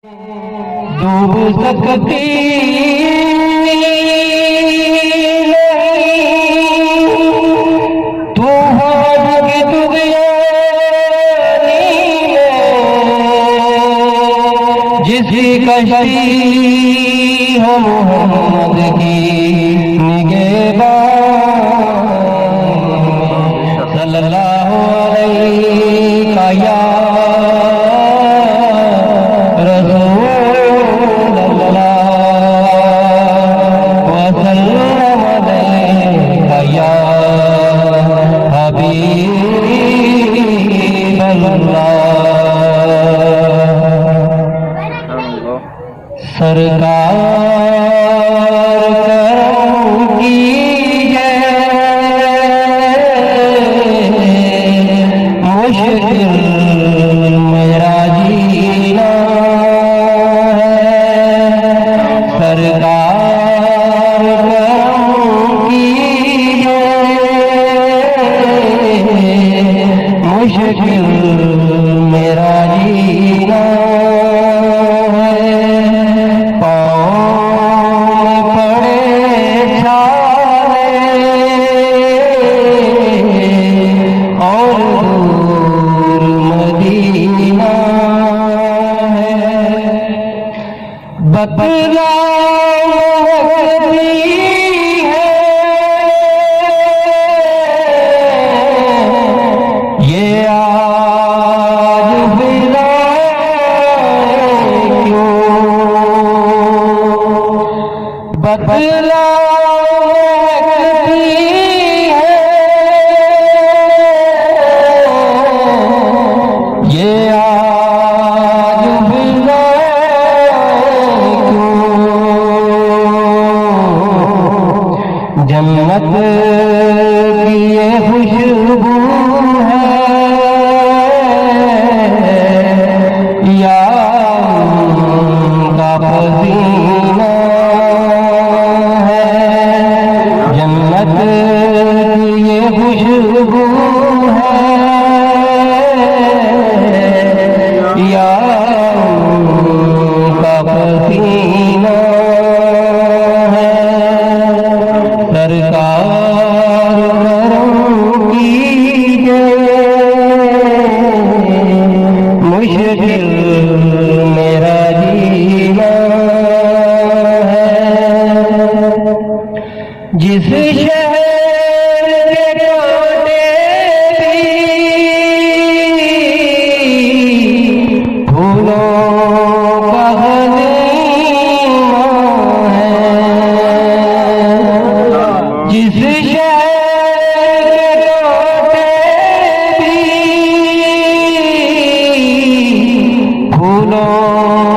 डूब सकती तू होगी दुनियानी में जिसकी कश्ती हो मोहम्मद की निगहबान सल्लल्लाहु अलैहि का या सरकार करम की मुश्किल मेरा जीना है। सरकार करम की मुश्किल मेरा जीना बदला है ये आज बिना क्यों बदला है ये जन्नत की ये खुशबू है या का पसीना है। जन्नत की ये खुशबू है या का पसीना सरकार करम कीजिए मुश्किल मेरा जीना है। जिस शहर के कांटे भी फूलों का जिस शहर के भी फूलों